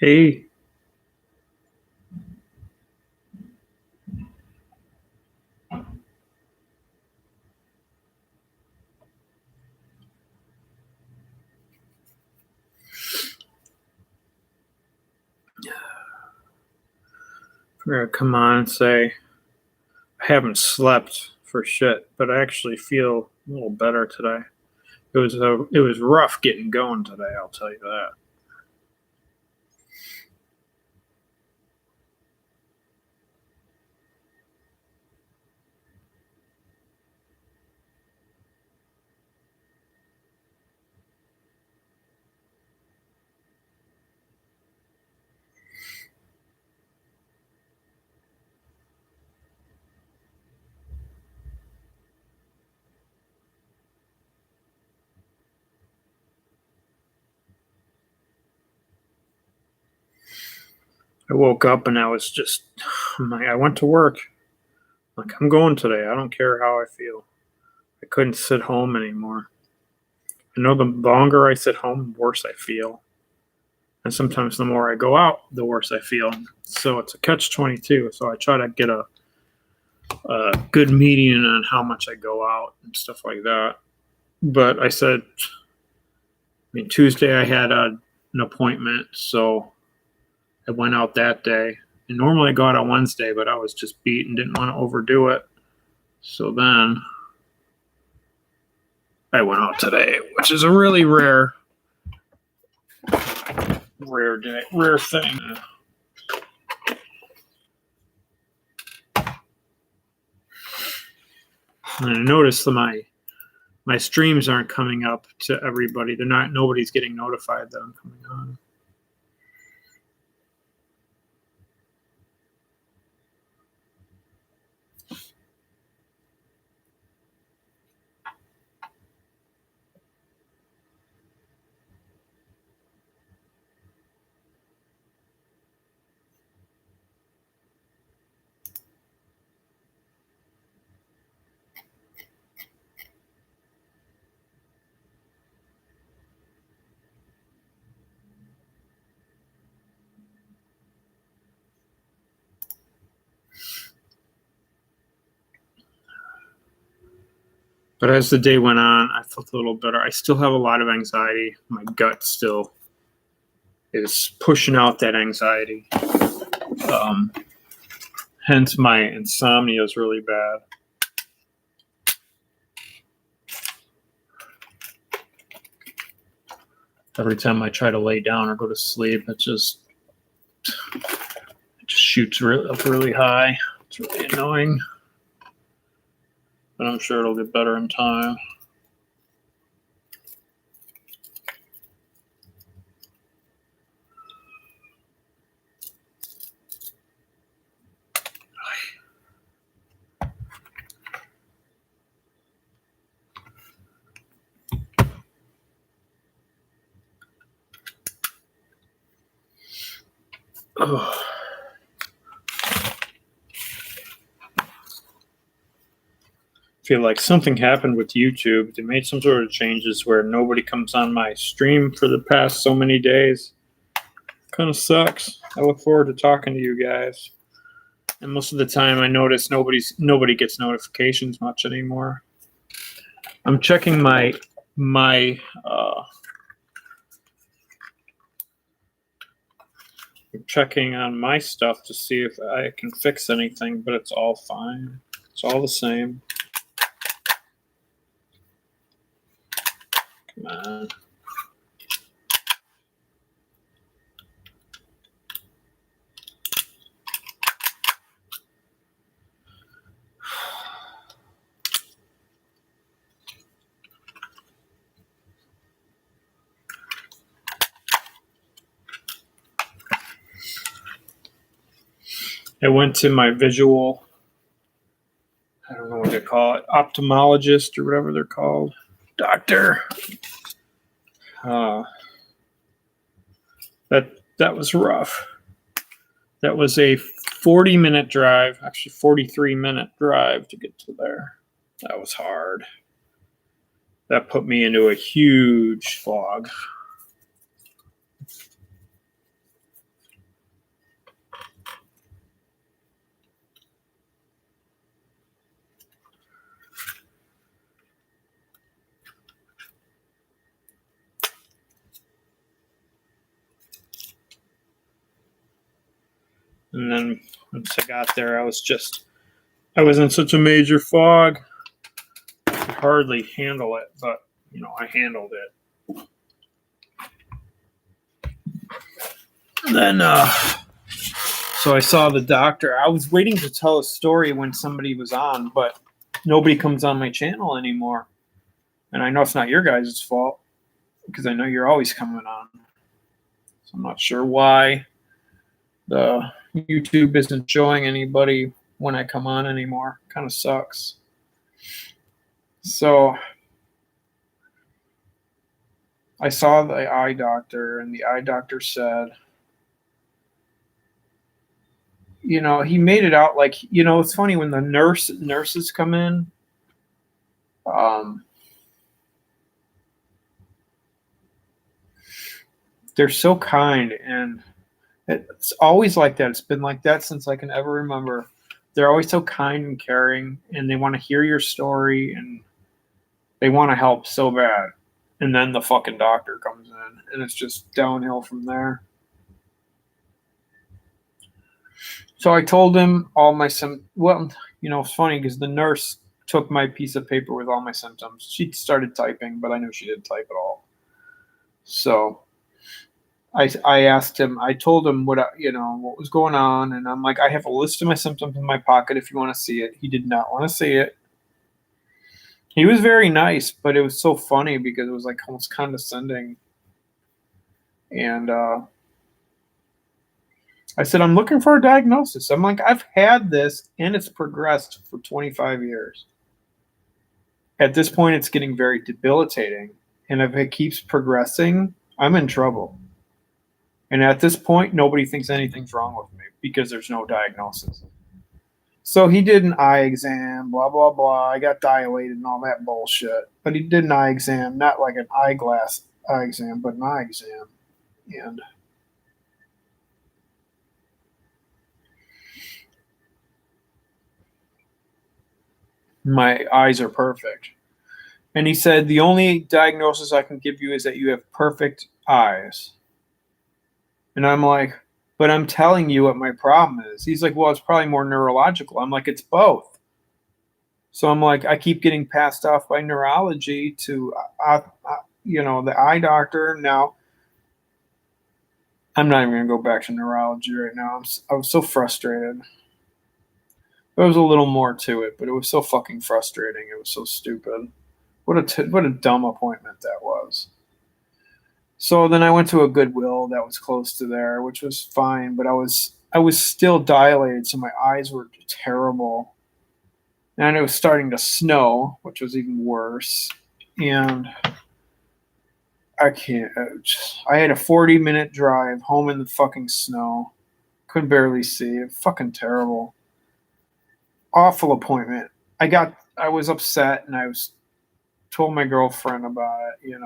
Hey, we're gonna come on and say I haven't slept for shit, but I actually feel a little better today. It was rough getting going today, I'll tell you that. I woke up and I went to work. Like, I'm going today. I don't care how I feel. I couldn't sit home anymore. I know the longer I sit home, the worse I feel. And sometimes the more I go out, the worse I feel. So it's a catch-22. So I try to get a good median on how much I go out and stuff like that. But Tuesday I had an appointment, so I went out that day. And normally I go out on Wednesday, but I was just beat and didn't want to overdo it. So then I went out today, which is a really rare day, rare thing. And I noticed that my streams aren't coming up to everybody. Nobody's getting notified that I'm coming on. But as the day went on, I felt a little better. I still have a lot of anxiety. My gut still is pushing out that anxiety. Hence, my insomnia is really bad. Every time I try to lay down or go to sleep, it just shoots up really high. It's really annoying. But I'm sure it'll get better in time. Oh. Feel like something happened with YouTube. They made some sort of changes where nobody comes on my stream for the past so many days. Kind of sucks. I look forward to talking to you guys. And most of the time I notice nobody gets notifications much anymore. I'm checking my I'm checking on my stuff to see if I can fix anything, but it's all fine. It's all the same. Come on. I went to my visual, I don't know what they call it, ophthalmologist or whatever they're called, doctor. That was rough. That was a 40-minute drive, actually 43-minute drive to get to there. That was hard. That put me into a huge fog. And then once I got there, I was in such a major fog, I could hardly handle it, but I handled it. And then, so I saw the doctor. I was waiting to tell a story when somebody was on, but nobody comes on my channel anymore. And I know it's not your guys' fault because I know you're always coming on. So I'm not sure why the YouTube isn't showing anybody when I come on anymore. Kind of sucks. So I saw the eye doctor, and the eye doctor said, he made it out like, it's funny when the nurses come in. They're so kind, and it's always like that. It's been like that since I can ever remember. They're always so kind and caring, and they want to hear your story, and they want to help so bad. And then the fucking doctor comes in, and it's just downhill from there. So I told him all my well, it's funny because the nurse took my piece of paper with all my symptoms. She started typing, but I knew she didn't type at all. So I asked him, I told him what was going on, and I'm like, I have a list of my symptoms in my pocket if you want to see it. He did not want to see it. He was very nice, but it was so funny because it was like almost condescending. And I said, I'm looking for a diagnosis. I'm like, I've had this and it's progressed for 25 years. At this point, it's getting very debilitating. And if it keeps progressing, I'm in trouble. And at this point, nobody thinks anything's wrong with me because there's no diagnosis. So he did an eye exam, blah, blah, blah. I got dilated and all that bullshit. But he did an eye exam, not like an eyeglass eye exam, but an eye exam. And my eyes are perfect. And he said, the only diagnosis I can give you is that you have perfect eyes. And I'm like, but I'm telling you what my problem is. He's like, well, it's probably more neurological. I'm like, it's both. So I'm like, I keep getting passed off by neurology to, the eye doctor. Now, I'm not even going to go back to neurology right now. I was so frustrated. There was a little more to it, but it was so fucking frustrating. It was so stupid. What a dumb appointment that was. So then I went to a Goodwill that was close to there, which was fine, but I was still dilated, so my eyes were terrible. And it was starting to snow, which was even worse. And I had a 40-minute drive home in the fucking snow. Couldn't barely see. It fucking terrible. Awful appointment. I was upset, and told my girlfriend about it,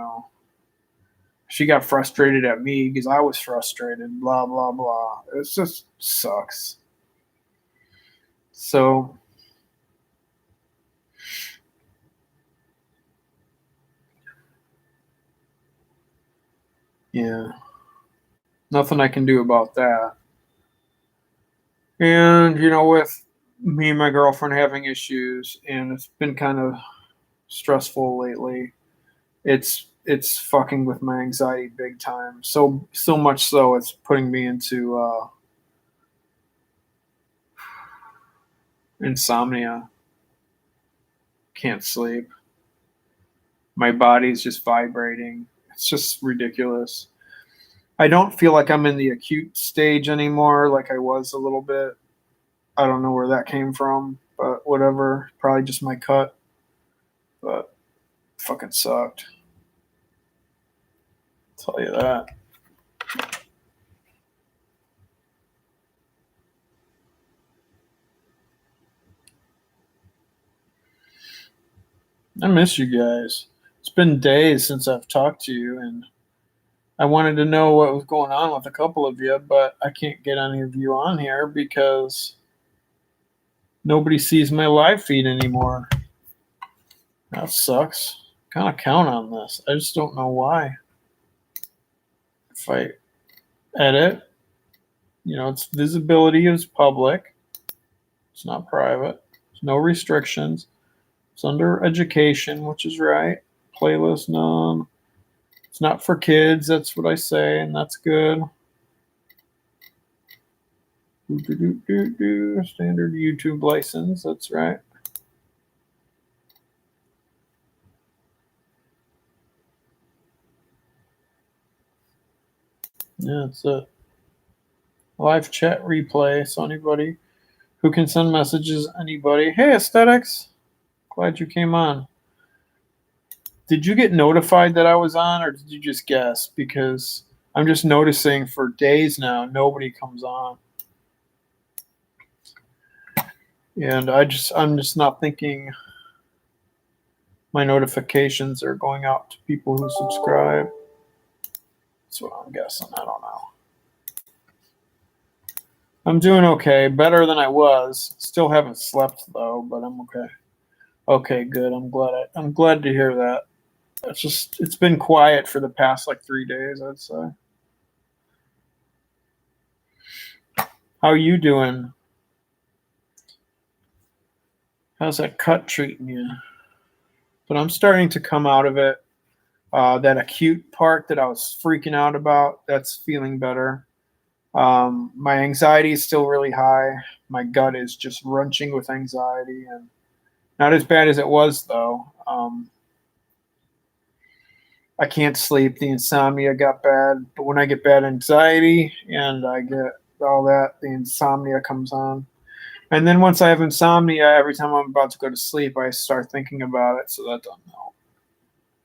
She got frustrated at me because I was frustrated, blah, blah, blah. It just sucks. So, yeah, nothing I can do about that. And, with me and my girlfriend having issues, and it's been kind of stressful lately, it's fucking with my anxiety big time. So much so it's putting me into insomnia. Can't sleep. My body's just vibrating. It's just ridiculous. I don't feel like I'm in the acute stage anymore like I was a little bit. I don't know where that came from, but whatever. Probably just my cut. But fucking sucked. I'll tell you that. I miss you guys. It's been days since I've talked to you, and I wanted to know what was going on with a couple of you, but I can't get any of you on here because nobody sees my live feed anymore. That sucks. Kind of count on this. I just don't know why. If I edit, Its visibility is public. It's not private. There's no restrictions. It's under education, which is right. Playlist none. It's not for kids. That's what I say, and that's good. Standard YouTube license. That's right. Yeah, that's it. Live chat replay. So anybody who can send messages, anybody. Hey, Aesthetics. Glad you came on. Did you get notified that I was on, or did you just guess? Because I'm just noticing for days now, nobody comes on. And I'm just not thinking my notifications are going out to people who subscribe. That's what I'm guessing. I don't know. I'm doing okay. Better than I was. Still haven't slept though, but I'm okay. Okay, good. I'm glad to hear that. It's been quiet for the past like 3 days, I'd say. How are you doing? How's that cut treating you? But I'm starting to come out of it. That acute part that I was freaking out about, that's feeling better. My anxiety is still really high. My gut is just wrenching with anxiety, and not as bad as it was though. I can't sleep. The insomnia got bad, but when I get bad anxiety and I get all that, the insomnia comes on. And then once I have insomnia, every time I'm about to go to sleep, I start thinking about it. So that doesn't help.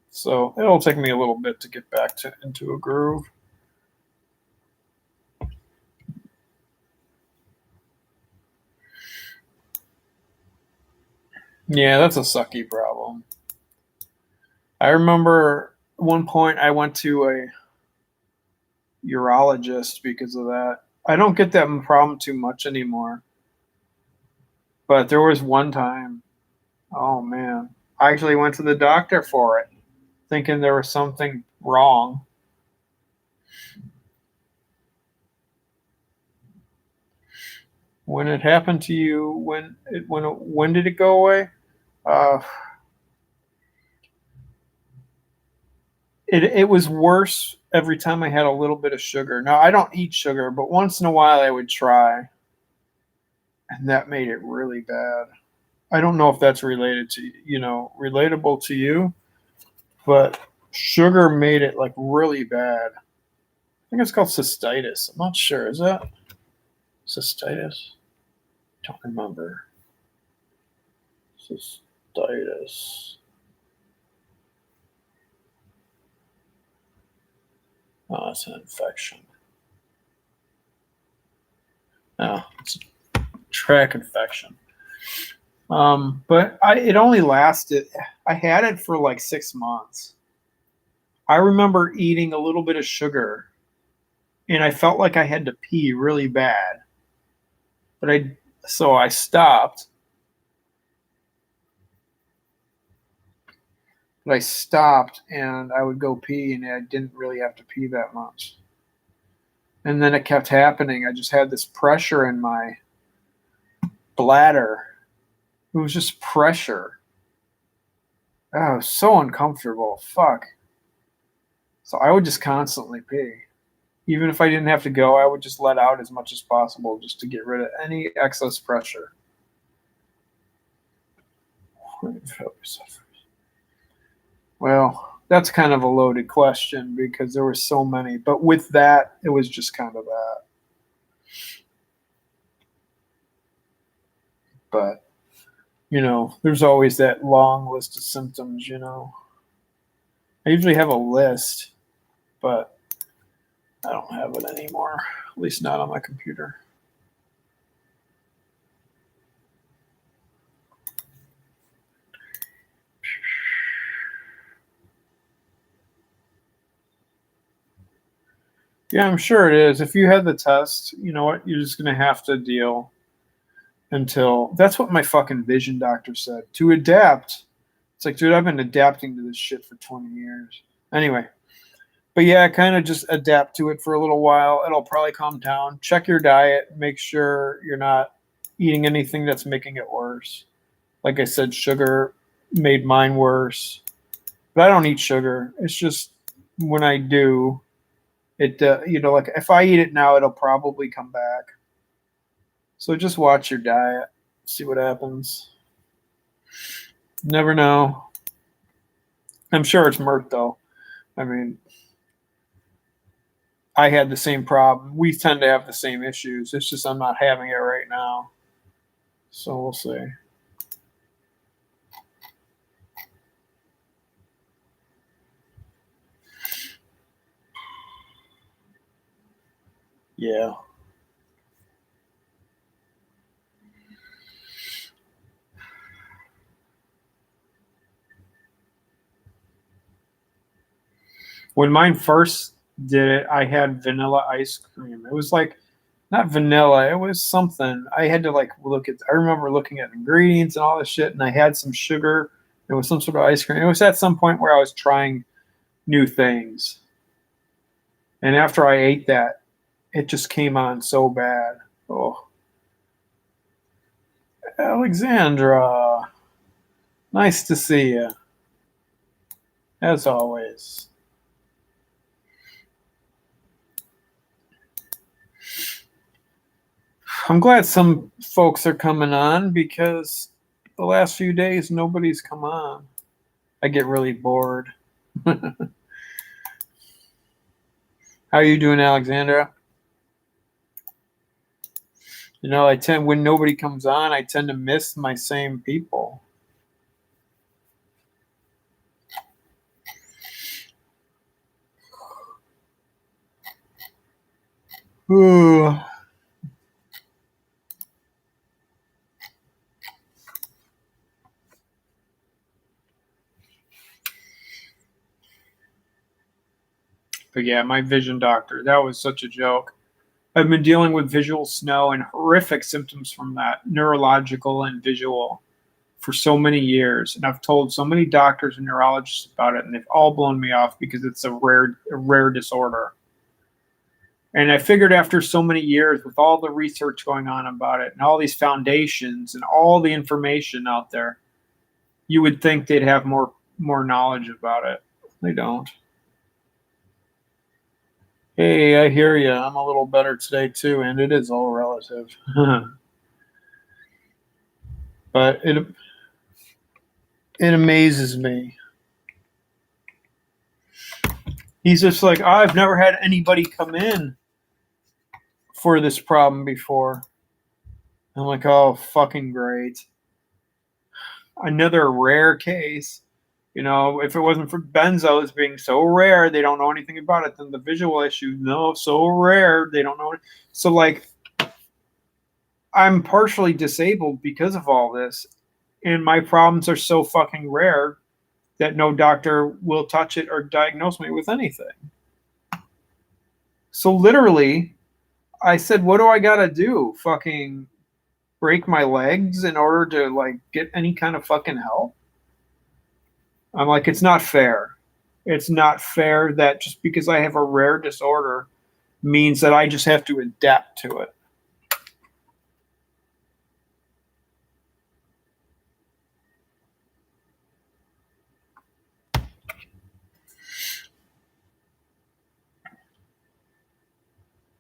So it'll take me a little bit to get back into a groove. Yeah, that's a sucky problem. I remember one point I went to a urologist because of that. I don't get that problem too much anymore. But there was one time, oh man, I actually went to the doctor for it, thinking there was something wrong. When it happened to you, when did it go away? Uh, it was worse every time I had a little bit of sugar. Now I don't eat sugar, but once in a while I would try, and that made it really bad. I don't know if that's related to relatable to you, but sugar made it like really bad. I think it's called cystitis. I'm not sure. Is that cystitis? Don't remember. Cystitis. Oh, it's an infection. No, it's a tract infection. But it only lasted. I had it for like 6 months. I remember eating a little bit of sugar, and I felt like I had to pee really bad. So I stopped. But I stopped, and I would go pee, and I didn't really have to pee that much. And then it kept happening. I just had this pressure in my bladder. It was just pressure. Oh, it was so uncomfortable. Fuck. So I would just constantly pee. Even if I didn't have to go, I would just let out as much as possible just to get rid of any excess pressure. Well, that's kind of a loaded question because there were so many. But with that, it was just kind of that. But, there's always that long list of symptoms, I usually have a list, but I don't have it anymore, at least not on my computer. Yeah, I'm sure it is. If you had the test, you know what? You're just going to have to deal until that's what my fucking vision doctor said. To adapt. It's like, dude, I've been adapting to this shit for 20 years. Anyway, But yeah, kind of just adapt to it for a little while. It'll probably calm down. Check your diet. Make sure you're not eating anything that's making it worse. Like I said, sugar made mine worse. But I don't eat sugar. It's just when I do, it like if I eat it now, it'll probably come back. So just watch your diet, see what happens. Never know. I'm sure it's mirth though. I mean, I had the same problem. We tend to have the same issues. It's just I'm not having it right now. So we'll see. Yeah. When mine first did it, I had vanilla ice cream. It was like not vanilla, it was something. I had to like I remember looking at ingredients and all this shit, and I had some sugar. It was some sort of ice cream. It was at some point where I was trying new things. And after I ate that, it just came on so bad. Oh, Alexandra, nice to see you, as always. I'm glad some folks are coming on because the last few days nobody's come on. I get really bored. How are you doing, Alexandra? I tend when nobody comes on, I tend to miss my same people. Ooh. But yeah, my vision doctor, that was such a joke. I've been dealing with visual snow and horrific symptoms from that, neurological and visual, for so many years. And I've told so many doctors and neurologists about it, and they've all blown me off because it's a rare disorder. And I figured after so many years, with all the research going on about it and all these foundations and all the information out there, you would think they'd have more knowledge about it. They don't. Hey, I hear you. I'm a little better today too, and it is all relative. But it amazes me. He's just like, I've never had anybody come in for this problem before. I'm like, oh, fucking great. Another rare case. If it wasn't for benzos being so rare, they don't know anything about it. Then the visual issue, no, so rare, they don't know. So, like, I'm partially disabled because of all this, and my problems are so fucking rare that no doctor will touch it or diagnose me with anything. So, literally, I said, what do I gotta do? Fucking break my legs in order to, like, get any kind of fucking help? I'm like, it's not fair. It's not fair that just because I have a rare disorder means that I just have to adapt to it.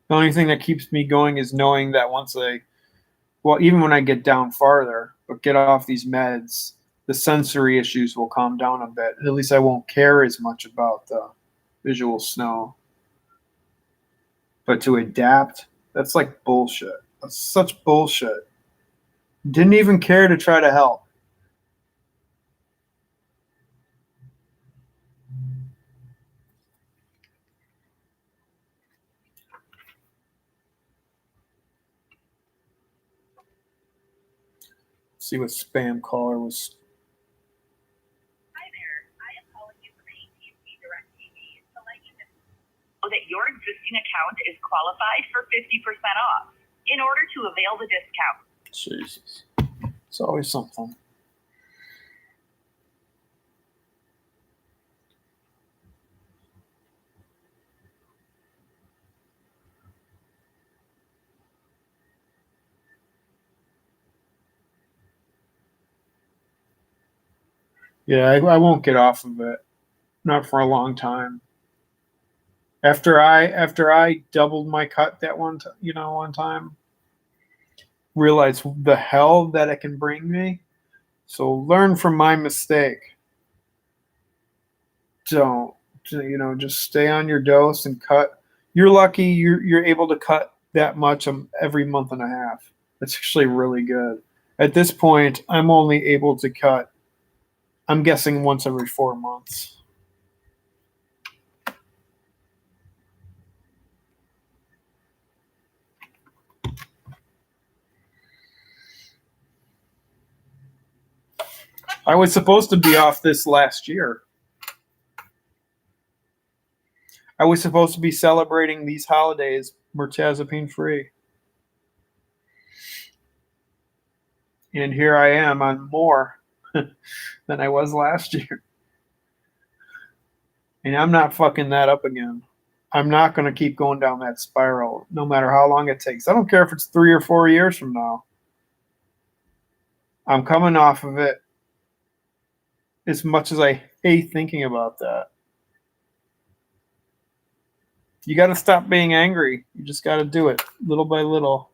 The only thing that keeps me going is knowing that even when I get down farther, but get off these meds, the sensory issues will calm down a bit. At least I won't care as much about the visual snow. But to adapt, that's like bullshit. That's such bullshit. Didn't even care to try to help. Let's see what spam caller was. Hi there. I am calling you from AT&T DirecTV to let you know that your existing account is qualified for 50% off. In order to avail the discount, Jesus. It's always something. Yeah, I won't get off of it. Not for a long time. After I doubled my cut that one time, realized the hell that it can bring me. So learn from my mistake. Don't just stay on your dose and cut. You're lucky you're able to cut that much every month and a half. That's actually really good. At this point, I'm only able to cut, I'm guessing, once every 4 months. I was supposed to be off this last year. I was supposed to be celebrating these holidays mirtazapine free. And here I am on more than I was last year. And I'm not fucking that up again. I'm not going to keep going down that spiral no matter how long it takes. I don't care if it's 3 or 4 years from now. I'm coming off of it as much as I hate thinking about that. You got to stop being angry. You just got to do it little by little.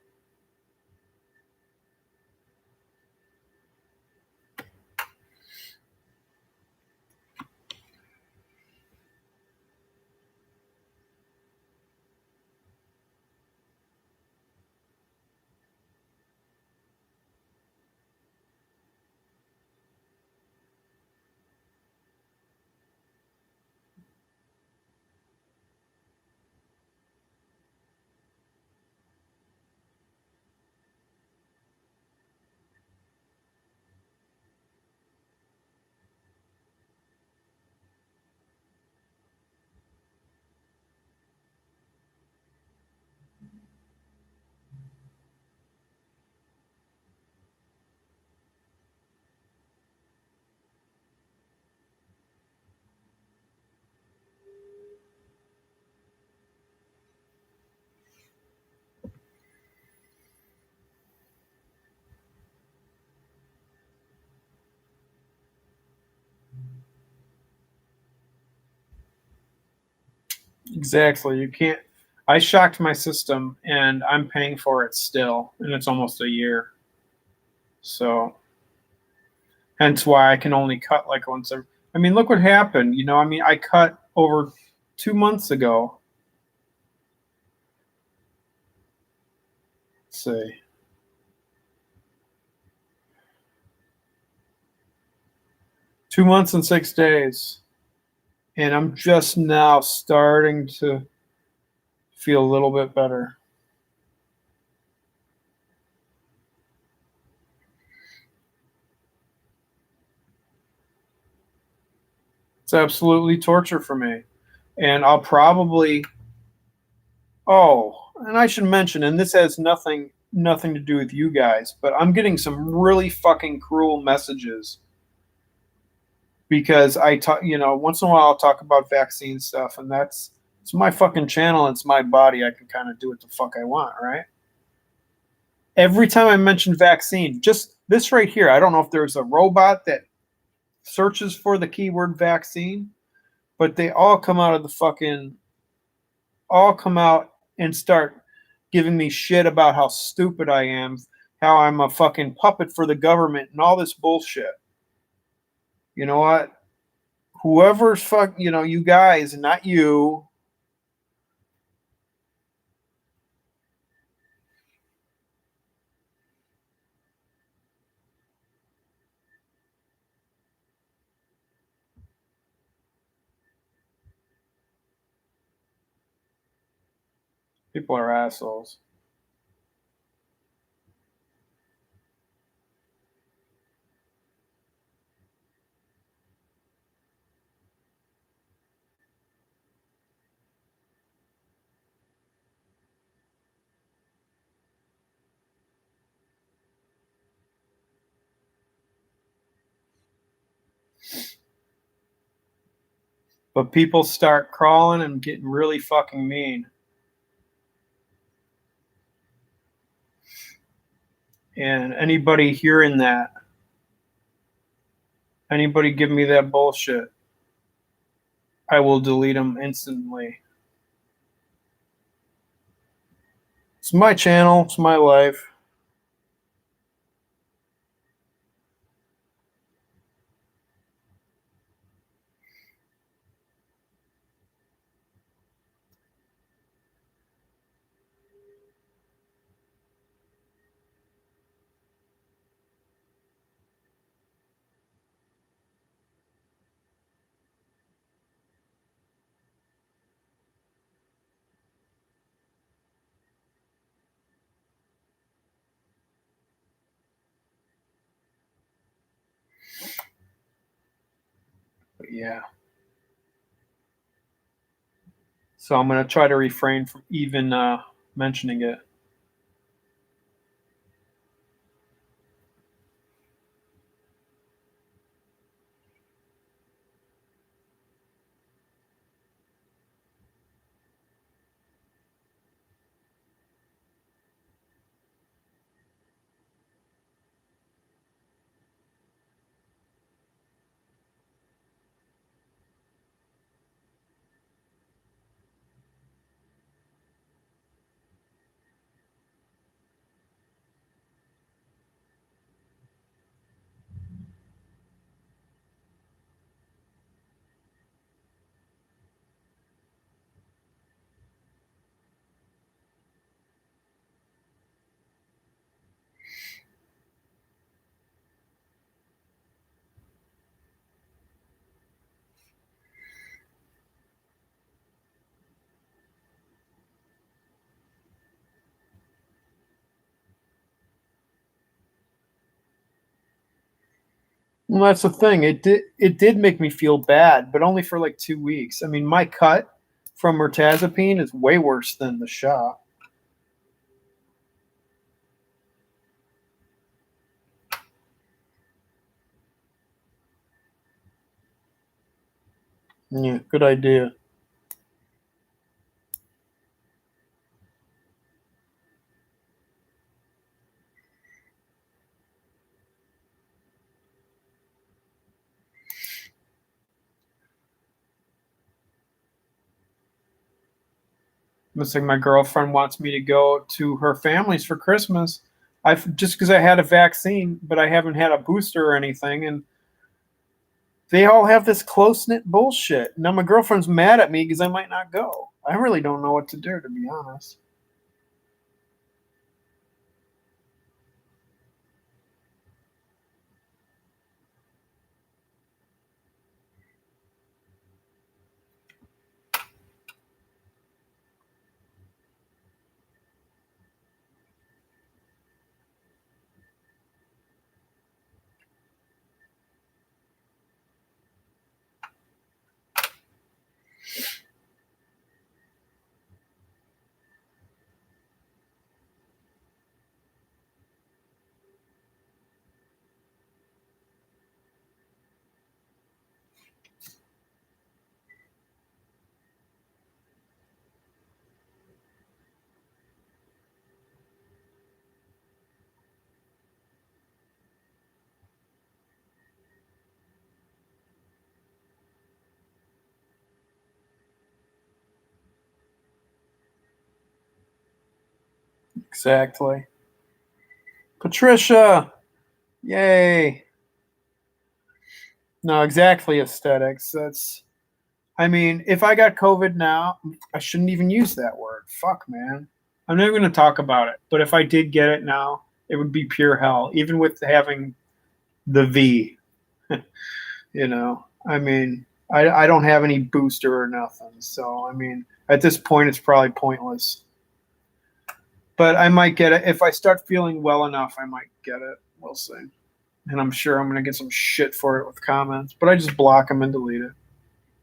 Exactly. You can't. I shocked my system and I'm paying for it still. And it's almost a year. So, hence why I can only cut like once every. I mean, look what happened. I cut over 2 months ago. Let's see. 2 months and 6 days. And I'm just now starting to feel a little bit better. It's absolutely torture for me. And I'll probably, oh, and I should mention, and this has nothing to do with you guys, but I'm getting some really fucking cruel messages because I talk, once in a while I'll talk about vaccine stuff, and it's my fucking channel, it's my body. I can kind of do what the fuck I want, right? Every time I mention vaccine, just this right here, I don't know if there's a robot that searches for the keyword vaccine, but they all come out and start giving me shit about how stupid I am, how I'm a fucking puppet for the government and all this bullshit. You know what? Whoever's you guys, not you. People are assholes. But people start crawling and getting really fucking mean. And anybody hearing that, Anybody give me that bullshit, I will delete them instantly. It's my channel. It's my life. But yeah. So I'm going to try to refrain from even mentioning it. Well, that's the thing. It did make me feel bad, but only for like 2 weeks. I mean, my cut from mirtazapine is way worse than the shot. Yeah, good idea. Looks like my girlfriend wants me to go to her family's for Christmas. I've just because I had a vaccine, but I haven't had a booster or anything, and they all have this close knit bullshit. Now my girlfriend's mad at me because I might not go. I really don't know what to do, to be honest. Exactly. Patricia, yay. No, exactly aesthetics. That's I mean, if I got COVID now, I shouldn't even use that word. Fuck, man. I'm never going to talk about it. But if I did get it now, it would be pure hell, even with having the V. I mean, I don't have any booster or nothing. So, I mean, at this point, it's probably pointless. But I might get it. If I start feeling well enough, I might get it. We'll see. And I'm sure I'm going to get some shit for it with comments. But I just block them and delete it.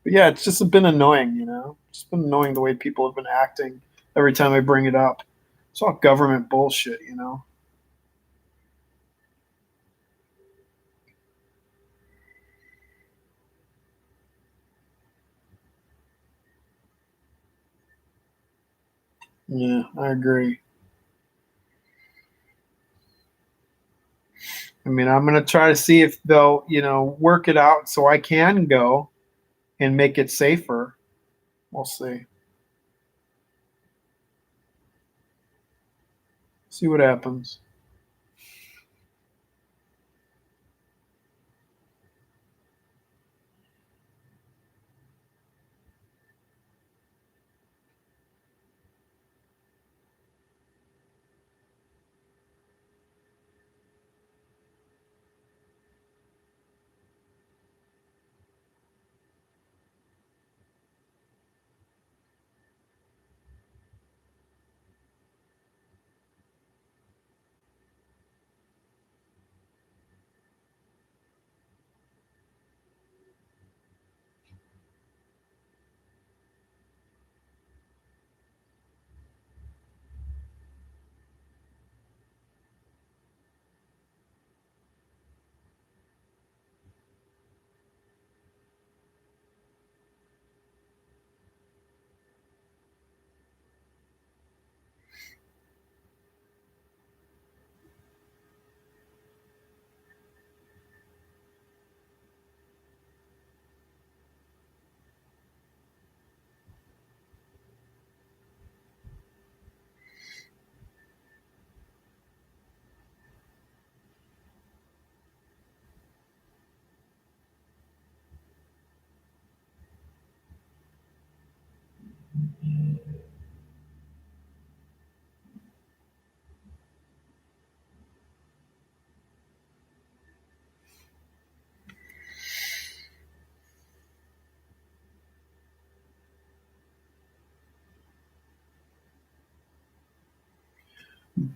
But yeah, it's just been annoying. It's been annoying the way people have been acting every time I bring it up. It's all government bullshit. Yeah, I agree. I mean, I'm going to try to see if they'll, work it out so I can go and make it safer. We'll see. See what happens.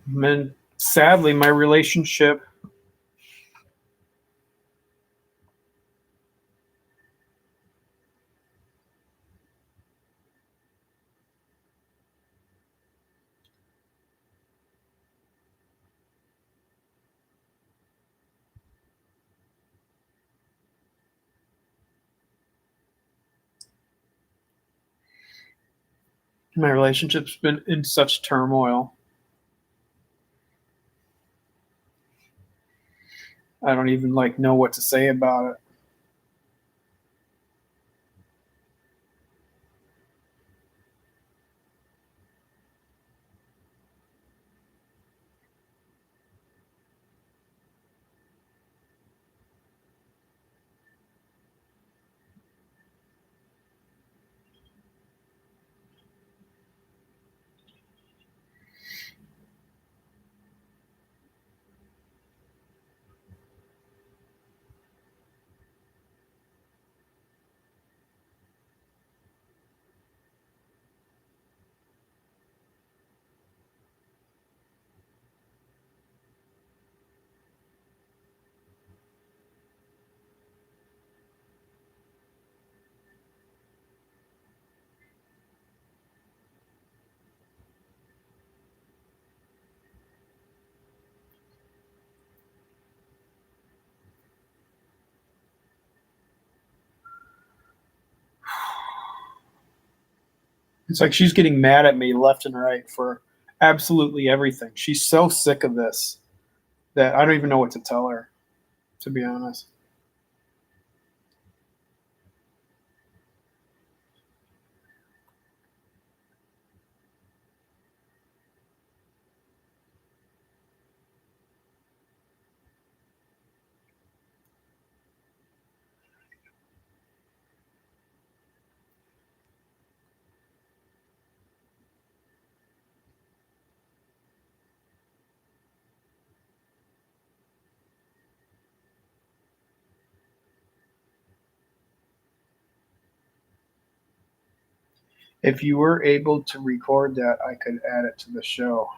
And sadly, my relationship's been in such turmoil. I don't even know what to say about it. It's like she's getting mad at me left and right for absolutely everything. She's so sick of this that I don't even know what to tell her, to be honest. If you were able to record that, I could add it to the show.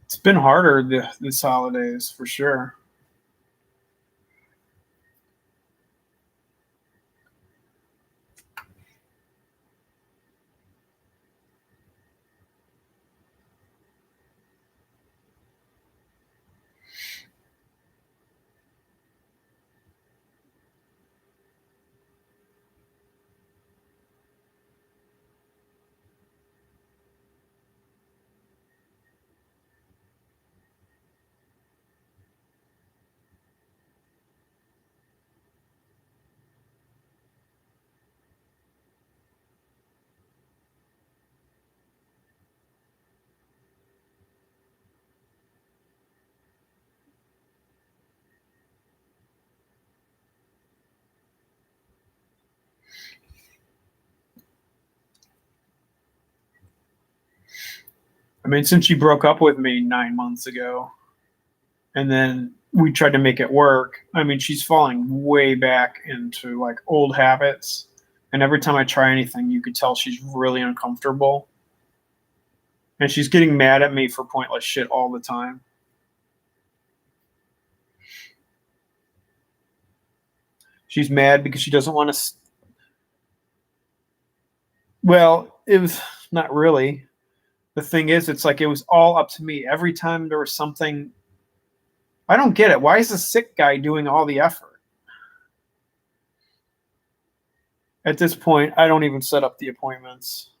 It's been harder this holidays for sure. I mean, since she broke up with me 9 months ago, and then we tried to make it work. I mean, she's falling way back into like old habits. And every time I try anything, you could tell she's really uncomfortable. And she's getting mad at me for pointless shit all the time. She's mad because she doesn't want to. Well, it was not really. The thing is, it's like it was all up to me. Every time there was something, I don't get it. Why is the sick guy doing all the effort? At this point, I don't even set up the appointments.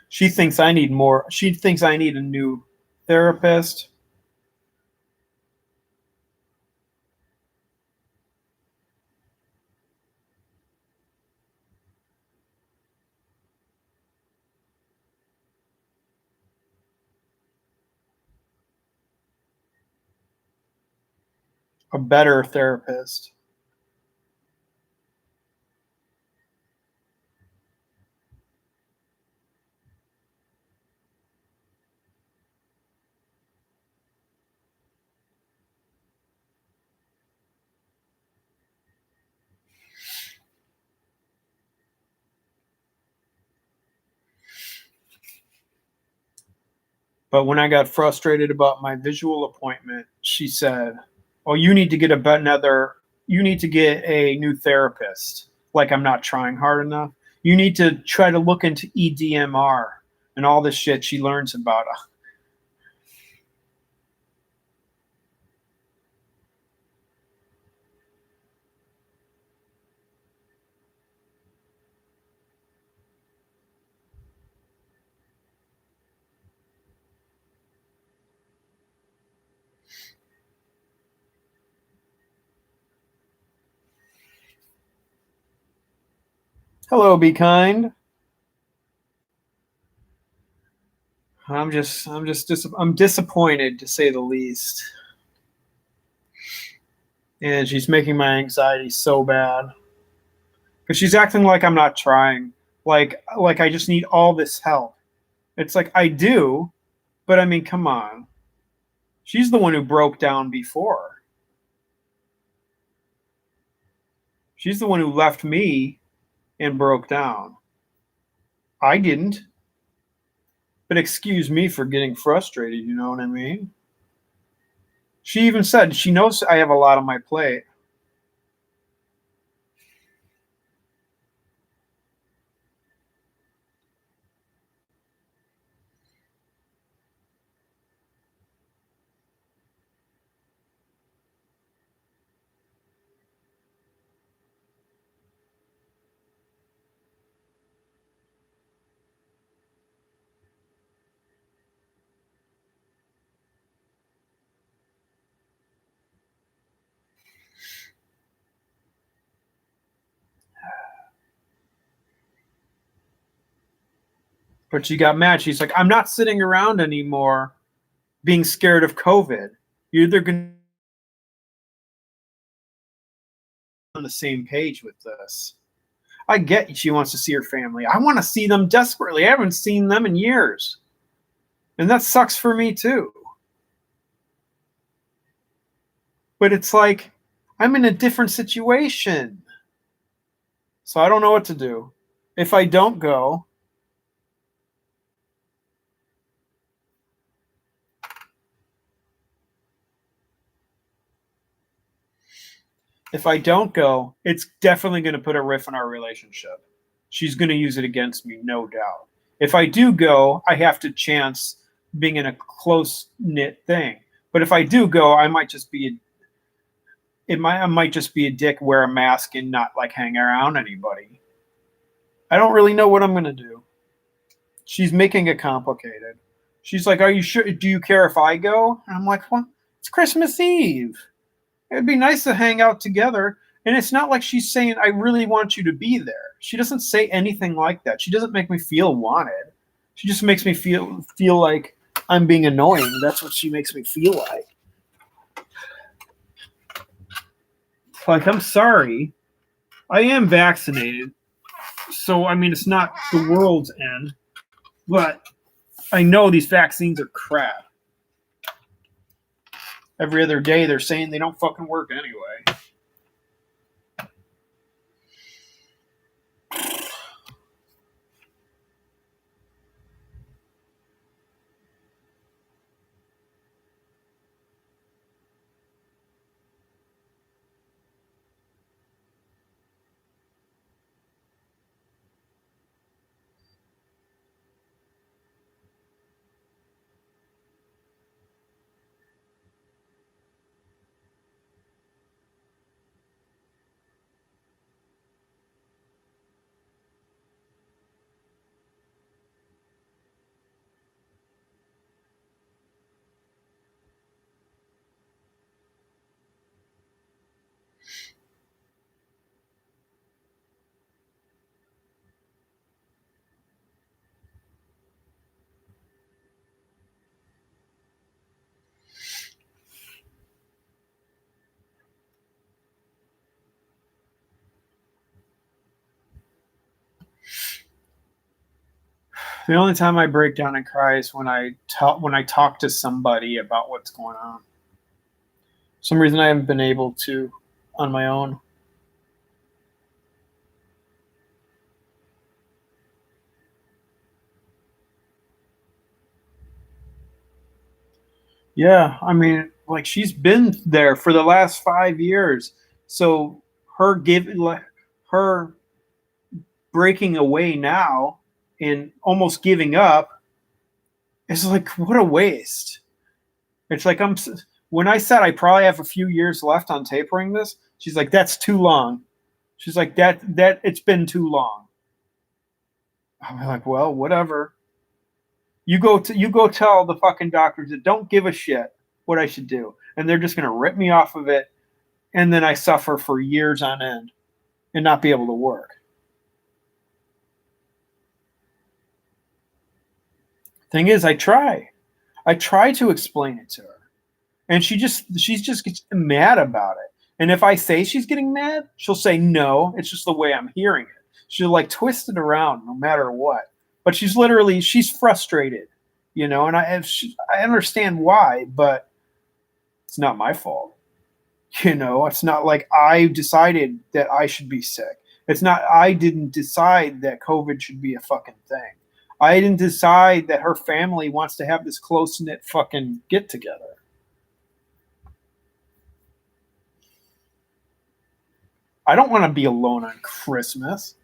She thinks I need more. She thinks I need a new therapist. A better therapist. But when I got frustrated about my visual appointment, she said, "Oh, you need to get you need to get a new therapist." Like I'm not trying hard enough. You need to try to look into EDMR and all the shit she learns about. Hello, be kind. I'm disappointed to say the least. And she's making my anxiety so bad because she's acting like I'm not trying. Like I just need all this help. It's like I do, but I mean, come on. She's the one who broke down before. She's the one who left me and broke down. I didn't. But excuse me for getting frustrated, you know what I mean? She even said she knows I have a lot on my plate. But she got mad. She's like, I'm not sitting around anymore being scared of COVID. You're either going to be on the same page with this. I get she wants to see her family. I want to see them desperately. I haven't seen them in years. And that sucks for me too. But it's like, I'm in a different situation. So I don't know what to do. If I don't go, it's definitely going to put a riff in our relationship. She's going to use it against me, no doubt. If I do go, I have to chance being in a close knit thing. But if I do go, I might just be I might just be a dick, wear a mask, and not like hang around anybody. I don't really know what I'm going to do. She's making it complicated. She's like, "Are you sure? Do you care if I go?" And I'm like, "Well, it's Christmas Eve. It'd be nice to hang out together." And it's not like she's saying, "I really want you to be there." She doesn't say anything like that. She doesn't make me feel wanted. She just makes me feel like I'm being annoying. That's what she makes me feel like. Like, I'm sorry. I am vaccinated, so I mean it's not the world's end, but I know these vaccines are crap. Every other day they're saying they don't fucking work anyway. The only time I break down and cry is when I talk to somebody about what's going on. For some reason I haven't been able to on my own. Yeah, I mean, like she's been there for the last 5 years, so her her breaking away now and almost giving up is like what a waste. It's like when I said I probably have a few years left on tapering this, she's like that's too long. She's like that it's been too long. I'm like, well, whatever. You go tell the fucking doctors that don't give a shit what I should do, and they're just gonna rip me off of it, and then I suffer for years on end and not be able to work. Thing is, I try to explain it to her, and she's just gets mad about it. And if I say she's getting mad, she'll say no. It's just the way I'm hearing it. She'll like twist it around no matter what. But she's frustrated, you know. And I understand why, but it's not my fault. You know, it's not like I decided that I should be sick. It's not I didn't decide that COVID should be a fucking thing. I didn't decide that her family wants to have this close knit fucking get together. I don't want to be alone on Christmas.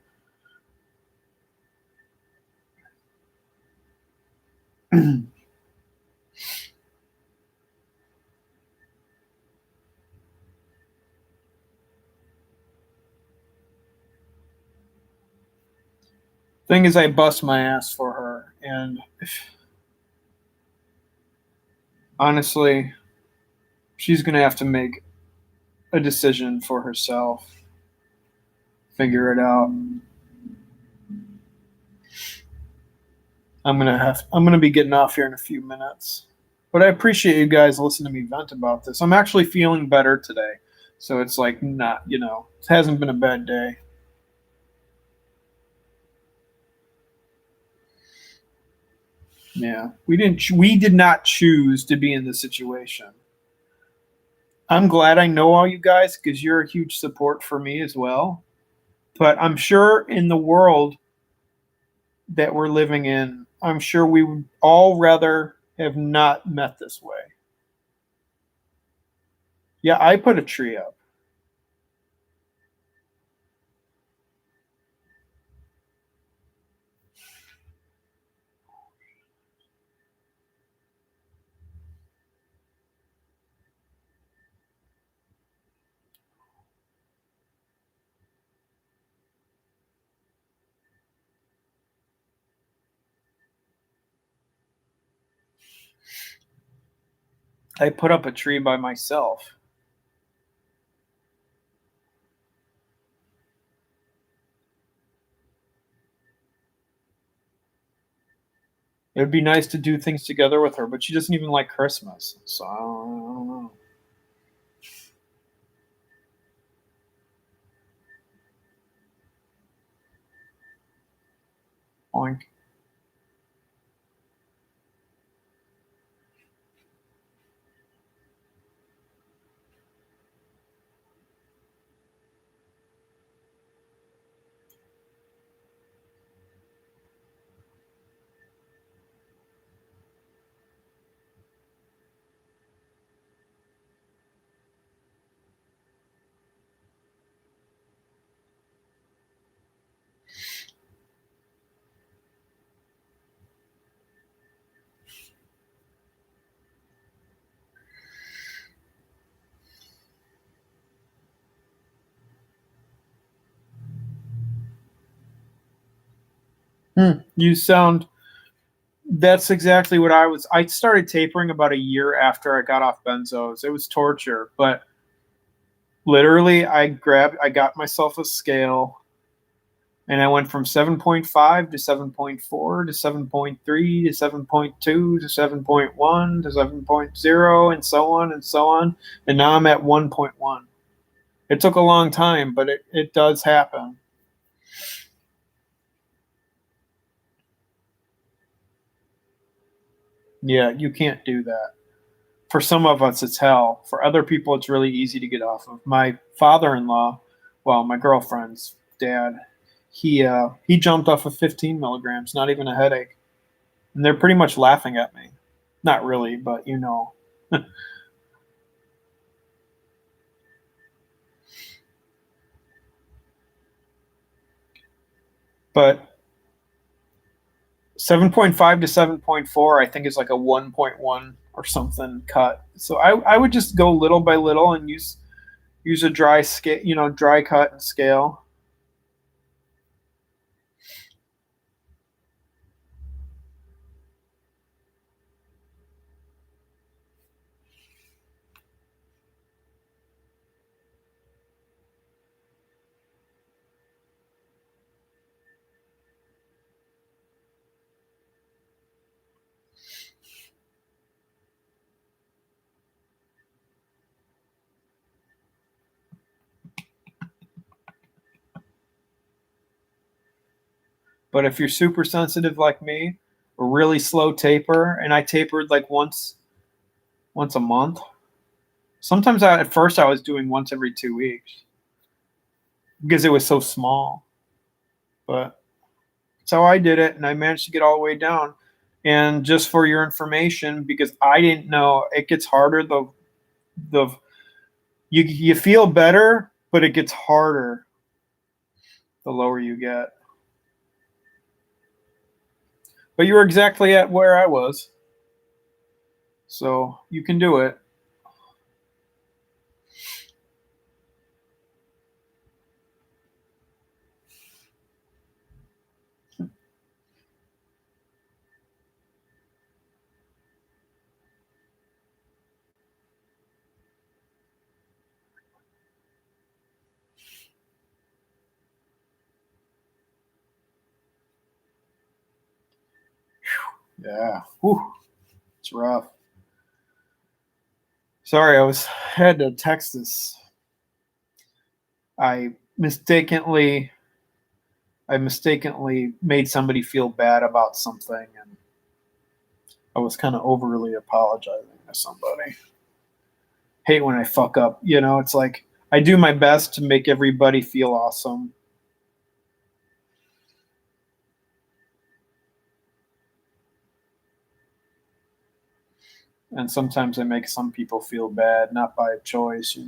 Thing is, I bust my ass for her, and honestly, she's gonna have to make a decision for herself, figure it out. I'm gonna be getting off here in a few minutes, but I appreciate you guys listening to me vent about this. I'm actually feeling better today, so it's like not it hasn't been a bad day. Yeah, we did not choose to be in this situation. I'm glad I know all you guys because you're a huge support for me as well. But I'm sure in the world that we're living in, I'm sure we would all rather have not met this way. Yeah, I put a tree up. I put up a tree by myself. It would be nice to do things together with her, but she doesn't even like Christmas. So I don't know. Oink. You sound. That's exactly what I was. I started tapering about a year after I got off benzos. It was torture, but literally, I got myself a scale, and I went from 7.5 to 7.4 to 7.3 to 7.2 to 7.1 to 7.0 and so on and so on. And now I'm at 1.1. It took a long time, but it does happen. Yeah, you can't do that. For some of us, it's hell. For other people, it's really easy to get off of. My father-in-law, well, my girlfriend's dad, he jumped off of 15 milligrams, not even a headache, and they're pretty much laughing at me. Not really, but you know. But 7.5 to 7.4, I think is like a 1.1 or something cut. So I would just go little by little and use a dry scale, dry cut and scale. But if you're super sensitive like me, a really slow taper, and I tapered like once a month. Sometimes at first I was doing once every 2 weeks because it was so small. But that's how I did it, and I managed to get all the way down. And just for your information, because I didn't know, it gets harder. The you feel better, but it gets harder the lower you get. But you were exactly at where I was, so you can do it. Yeah, whew, it's rough. Sorry, had to text this. I mistakenly I mistakenly made somebody feel bad about something, and I was kind of overly apologizing to somebody. Hate when I fuck up, it's like I do my best to make everybody feel awesome. And sometimes I make some people feel bad, not by choice.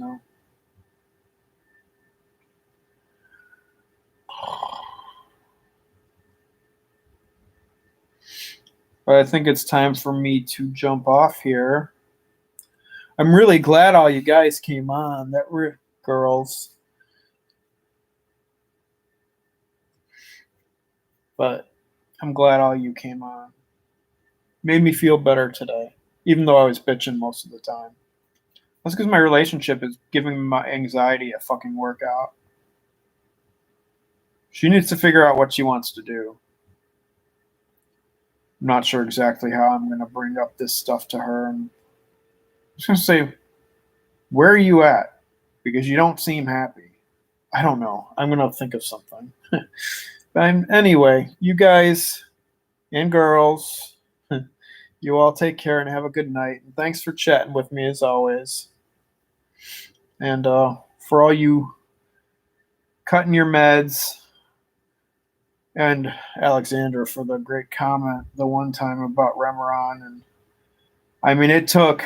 But I think it's time for me to jump off here. I'm really glad all you guys came on. That were girls. But I'm glad all you came on. Made me feel better today, even though I was bitching most of the time. That's because my relationship is giving my anxiety a fucking workout. She needs to figure out what she wants to do. I'm not sure exactly how I'm going to bring up this stuff to her. I'm just going to say, where are you at? Because you don't seem happy. I don't know. I'm going to think of something. Anyway, you guys and girls, you all take care and have a good night. And thanks for chatting with me as always. And for all you cutting your meds, and Alexandra for the great comment the one time about Remeron. And I mean, it took,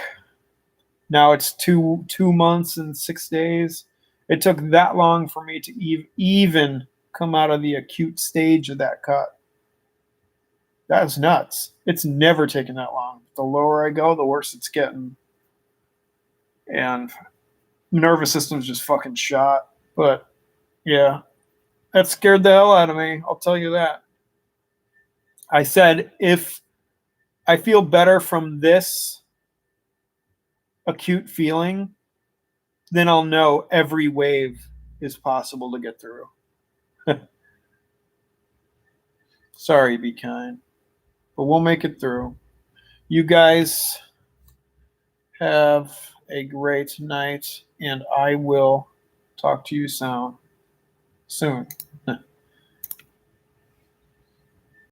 now it's 2 months and 6 days. It took that long for me to even come out of the acute stage of that cut. That's nuts. It's never taken that long. The lower I go, the worse it's getting. And nervous system's just fucking shot. But yeah, that scared the hell out of me. I'll tell you that. I said, if I feel better from this acute feeling, then I'll know every wave is possible to get through. Sorry, be kind. But we'll make it through. You guys have a great night, and I will talk to you soon.